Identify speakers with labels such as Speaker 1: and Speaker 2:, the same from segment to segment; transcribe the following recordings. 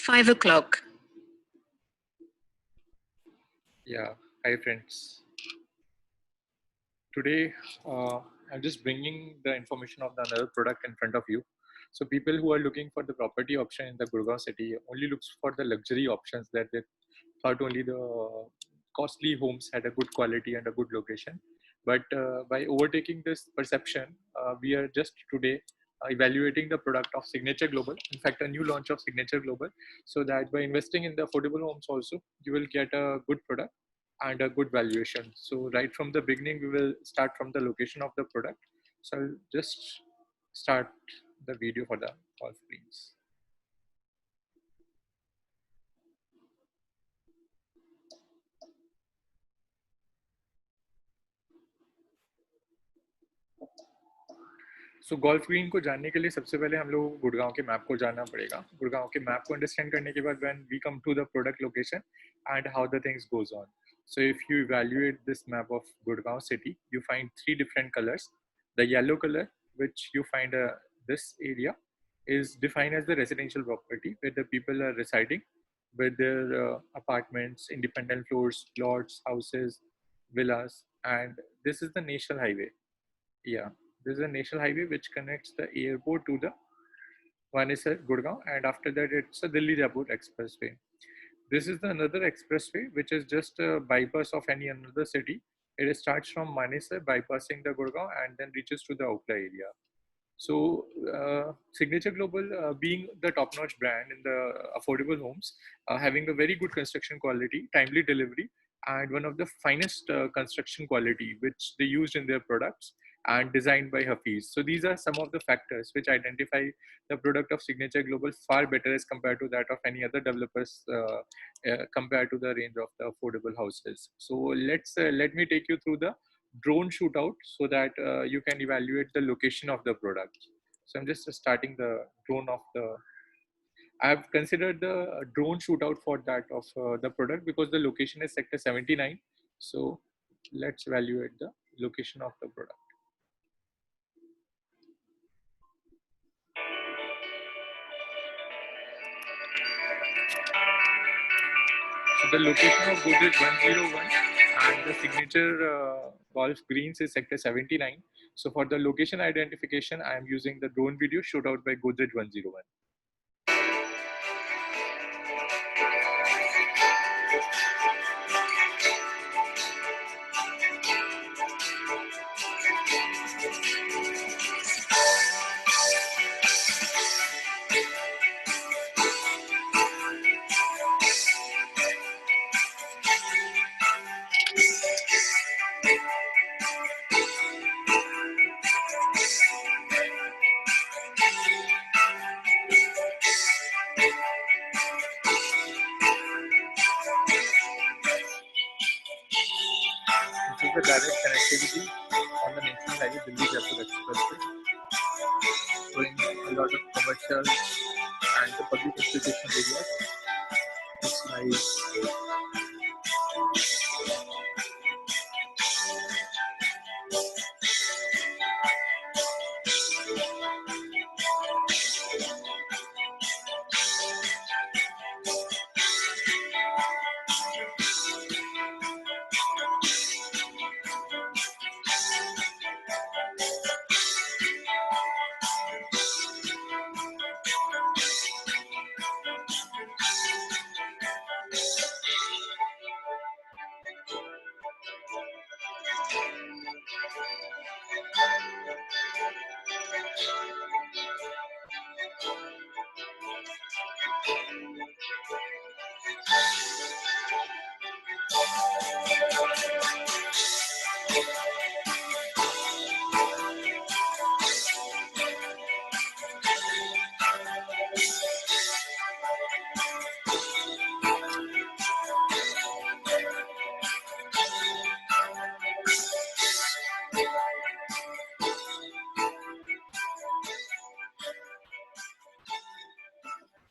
Speaker 1: 5 o'clock.
Speaker 2: Yeah, hi friends. Today, I'm just bringing the information of the another product in front of you. So people who are looking for the property option in the Gurgaon city only looks for the luxury options that they thought only the costly homes had a good quality and a good location. But by overtaking this perception, we are just today evaluating the product of Signature Global. In fact, a new launch of Signature Global, so that by investing in the affordable homes also, you will get a good product and a good valuation. So right from the beginning, we will start from the location of the product. So I'll just start the video for the golf greens. So golf green को जानने के लिए सबसे पहले हम लोग गुड़गांव के map को जानना पड़ेगा. गुड़गांव के मैप को अंडरस्टैंड करने के बाद when we come to the product location and how the things goes on. So if you evaluate this map of Gurgaon city, you find three different colors. The yellow color, which you find this area, is defined as the residential property where the people are residing with their apartments, independent floors, plots, houses, villas, and this is the national highway. Yeah, this is a national highway which connects the airport to the Manesar, Gurgaon, and after that it's a Delhi Jaipur expressway. This is the another expressway which is just a bypass of any another city. It starts from Manesar, bypassing the Gurgaon, and then reaches to the Okhla area. So, Signature Global, being the top-notch brand in the affordable homes, having a very good construction quality, timely delivery, and one of the finest construction quality which they used in their products and designed by Hafiz. So these are some of the factors which identify the product of Signature Global far better as compared to that of any other developers compared to the range of the affordable houses. So let me take you through the drone shootout so that you can evaluate the location of the product. So I'm just starting the drone of the. I've considered the drone shootout for that of the product because the location is sector 79. So let's evaluate the location of the product. So the location of Godrej 101 and the signature golf greens is sector 79. So for the location identification, I am using the drone video shootout by Godrej 101. This is the direct connectivity on the national highway Delhi Jaipur Expressway, showing a lot of commercial and the public institutional areas. It's nice.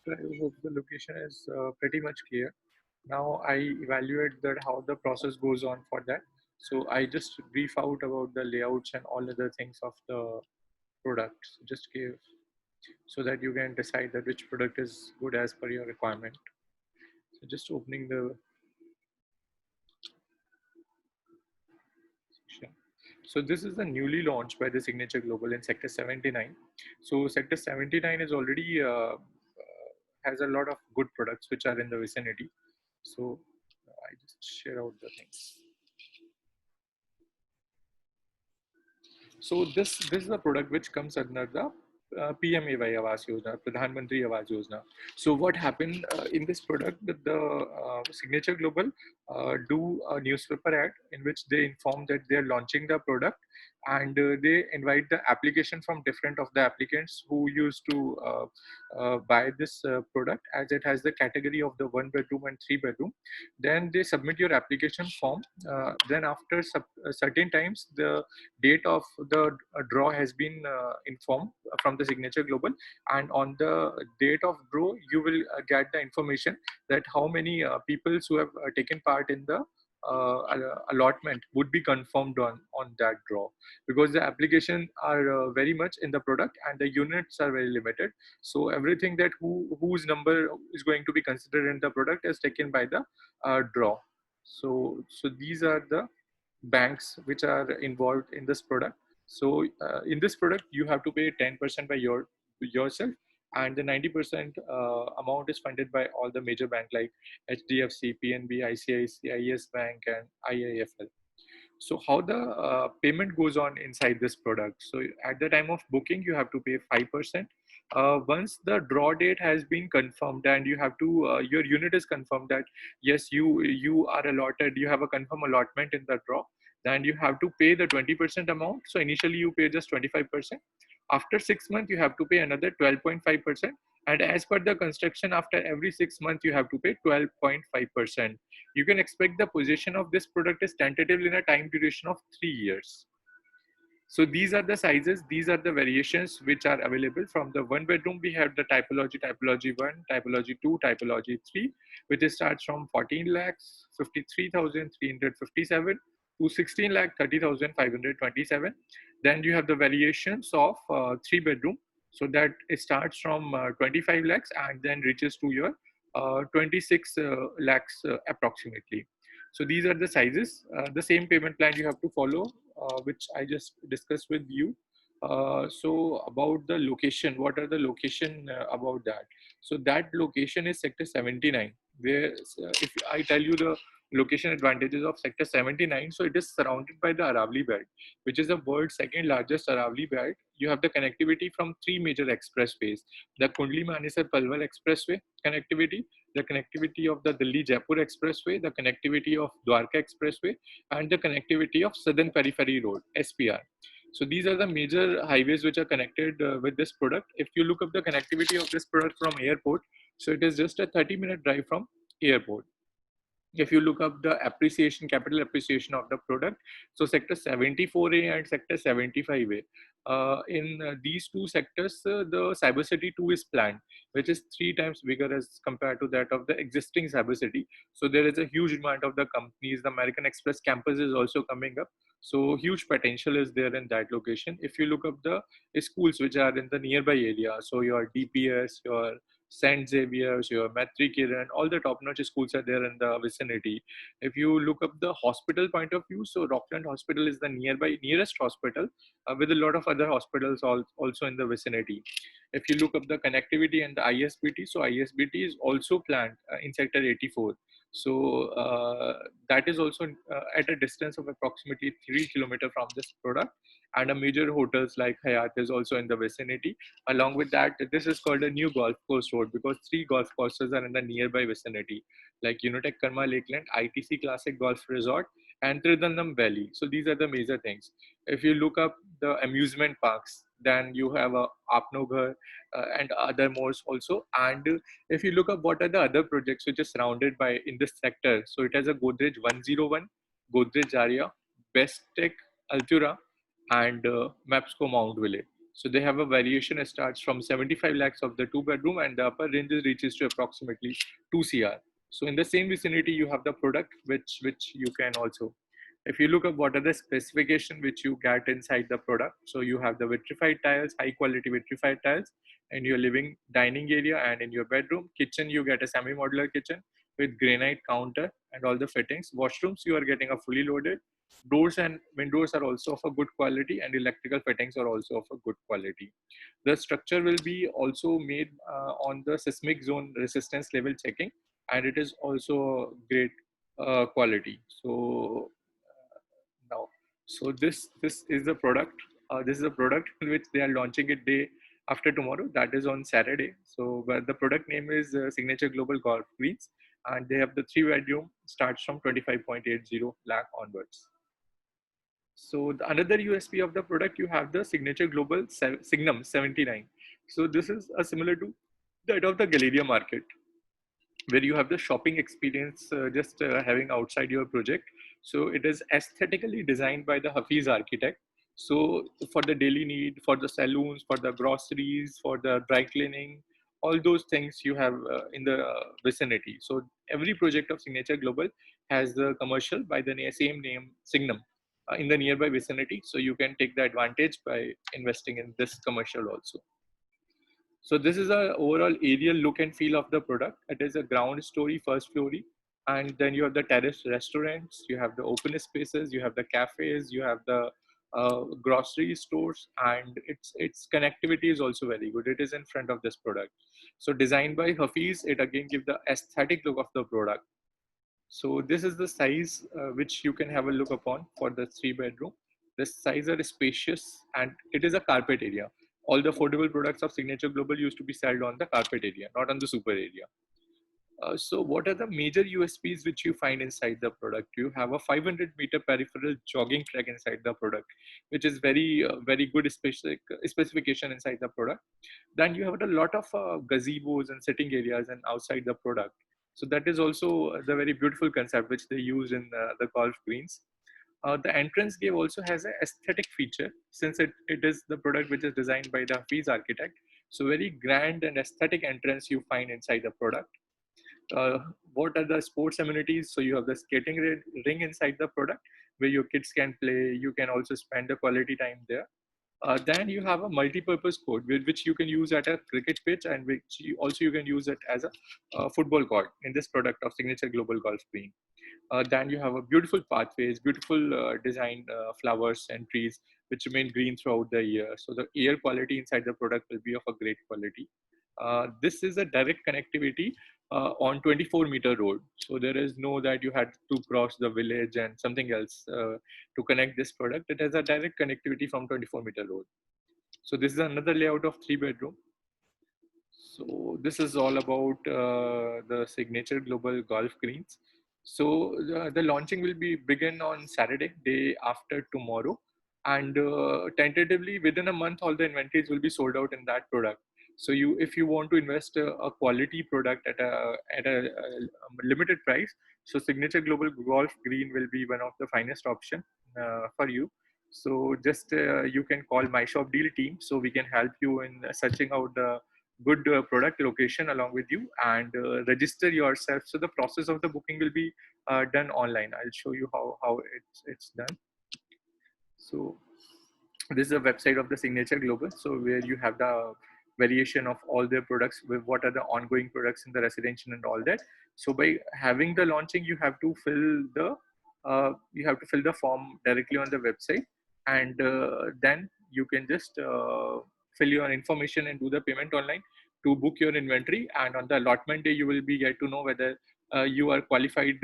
Speaker 2: So I hope the location is pretty much clear. Now I evaluate that how the process goes on for that. So I just brief out about the layouts and all other things of the product. So just give so that you can decide that which product is good as per your requirement. So just opening the section. So this is the newly launched by the Signature Global in Sector 79. So Sector 79 is already has a lot of good products which are in the vicinity. So I just share out the things. So this is a product which comes under the PMAY Awas Yojana, Pradhan Mantri Awas Yojana. So what happened in this product? That the Signature Global do a newspaper ad in which they inform that they are launching the product, and they invite the application from different of the applicants who used to buy this product, as it has the category of the 1 bedroom and 3 bedroom. Then they submit your application form. Then after certain times, the date of the draw has been informed from the Signature Global, and on the date of draw you will get the information that how many people who have taken part in the allotment would be confirmed on that draw, because the application are very much in the product and the units are very limited. So everything that whose number is going to be considered in the product is taken by the draw. So these are the banks which are involved in this product. So in this product, you have to pay 10% by yourself, and the 90% amount is funded by all the major bank like HDFC, PNB, ICICI, IS Bank, and IIFL. So how the payment goes on inside this product? So at the time of booking, you have to pay 5%. Once the draw date has been confirmed and you have to your unit is confirmed that yes, you are allotted, you have a confirmed allotment in the draw, then you have to pay the 20% amount. So initially you pay just 25%. After 6 months, you have to pay another 12.5%. And as per the construction, after every 6 months, you have to pay 12.5%. You can expect the position of this product is tentatively in a time duration of 3 years. So these are the sizes, these are the variations which are available. From the 1 bedroom, we have the typology 1, typology 2, typology 3, which starts from 14 lakhs 53,357 to 16 lakh 30,527. Then you have the variations of 3 bedroom. So that it starts from 25 lakhs and then reaches to your 26 lakhs approximately. So these are the sizes. The same payment plan you have to follow, which I just discussed with you. So about the location, what are the location about that? So that location is Sector 79, where if I tell you the location advantages of Sector 79, so it is surrounded by the Aravali Belt, which is the world's second largest Aravali Belt. You have the connectivity from three major expressways: the Kundli Manesar Palwal Expressway connectivity, the connectivity of the Delhi Jaipur Expressway, the connectivity of Dwarka Expressway, and the connectivity of Southern Periphery Road (SPR). So these are the major highways which are connected with this product. If you look up the connectivity of this product from airport, so it is just a 30-minute drive from airport. If you look up the appreciation, capital appreciation of the product, so sector 74A and sector 75A, in these two sectors, the Cyber City 2 is planned, which is 3 times bigger as compared to that of the existing Cyber City. So there is a huge amount of the companies. The American Express campus is also coming up. So huge potential is there in that location. If you look up the schools which are in the nearby area, so your DPS, your Saint Xavier's, your Matri Kiran, all the top-notch schools are there in the vicinity. If you look up the hospital point of view, so Rockland Hospital is the nearest hospital, with a lot of other hospitals also in the vicinity. If you look up the connectivity and the ISBT, so ISBT is also planned in Sector 84. So that is also at a distance of approximately 3 kilometers from this product, and a major hotels like Hyatt is also in the vicinity. Along with that, this is called a new golf course road because 3 golf courses are in the nearby vicinity, like Unitech Karma Lakeland, ITC Classic Golf Resort, and Tridandam Valley. So these are the major things. If you look up the amusement parks, then you have a Apnoghar and other more also. And if you look up what are the other projects which are surrounded by in this sector, so it has a Godrej 101, Godrej Aria, Best Tech, Altura, and Mapsco Mount Village. So they have a variation that starts from 75 lakhs of the 2 bedroom, and the upper ranges reaches to approximately 2 CR. So in the same vicinity, you have the product which you can also If you look at what are the specification which you get inside the product, so you have the vitrified tiles, high quality vitrified tiles in your living dining area, and in your bedroom. Kitchen, you get a semi-modular kitchen with granite counter and all the fittings. Washrooms, you are getting a fully loaded. Doors and windows are also of a good quality, and electrical fittings are also of a good quality. The structure will be also made on the seismic zone resistance level checking, and it is also great quality. So now, so this is the product. This is a product which they are launching it day after tomorrow. That is on Saturday. So, but the product name is Signature Global Golf Greens, and they have the 3 bedroom starts from 25.80 lakh onwards. So the another USP of the product, you have the Signature Global Signum 79. So this is similar to that of the Galleria market, where you have the shopping experience just having outside your project. So it is aesthetically designed by the Hafiz architect. So for the daily need, for the saloons, for the groceries, for the dry cleaning, all those things you have in the vicinity. So every project of Signature Global has the commercial by the same name, Signum, in the nearby vicinity. So you can take the advantage by investing in this commercial also. So this is a overall aerial look and feel of the product. It is a ground story, first story, and then you have the terrace restaurants, you have the open spaces, you have the cafes, you have the grocery stores, and its connectivity is also very good. It is in front of this product. So designed by Hafiz, it again gives the aesthetic look of the product. So this is the size which you can have a look upon for the 3 bedroom. The size are spacious, and it is a carpet area. All the affordable products of Signature Global used to be sold on the carpet area, not on the super area. So what are the major USPs which you find inside the product? You have a 500-meter peripheral jogging track inside the product, which is very good specification inside the product. Then you have a lot of gazebos and sitting areas and outside the product. So that is also the very beautiful concept which they use in the golf greens. The entrance gate also has an aesthetic feature, since it is the product which is designed by the Hafiz architect. So very grand and aesthetic entrance you find inside the product. What are the sports amenities? So you have the skating ring inside the product where your kids can play. You can also spend the quality time there. Then you have a multi-purpose court which you can use at a cricket pitch, and which you can use it as a football court in this product of Signature Global Golf Green. Then you have a beautiful pathways, beautiful design flowers and trees which remain green throughout the year. So the air quality inside the product will be of a great quality. This is a direct connectivity on 24-meter road. So there is no that you had to cross the village and something else to connect this product. It has a direct connectivity from 24-meter road. So this is another layout of 3 bedroom. So this is all about the Signature Global Golf Greens. So the launching will be begin on Saturday, day after tomorrow, and tentatively within a month, all the inventories will be sold out in that product. So if you want to invest a quality product at a limited price, so Signature Global Golf Green will be one of the finest option for you. So just you can call My Shop Deal team, so we can help you in searching out the good product location along with you, and register yourself. So the process of the booking will be done online. I'll show you how it's done. So this is a website of the Signature Global, so where you have the variation of all their products, with what are the ongoing products in the residential and all that. So by having the launching, you have to fill the form directly on the website, and then you can just fill your information and do the payment online to book your inventory. And on the allotment day, you will be get to know whether you are qualified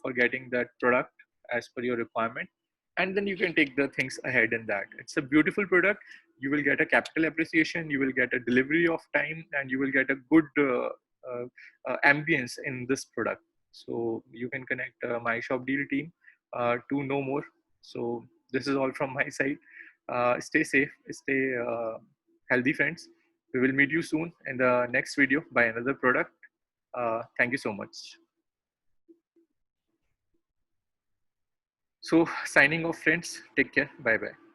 Speaker 2: for getting that product as per your requirement, and then you can take the things ahead in that. It's a beautiful product. You will get a capital appreciation, you will get a delivery of time, and you will get a good ambience in this product. So you can connect My Shop Deal team to know more. So this is all from my side. Stay safe, stay healthy, friends. We will meet you soon in the next video by another product. Thank you so much. So signing off, friends. Take care. Bye bye.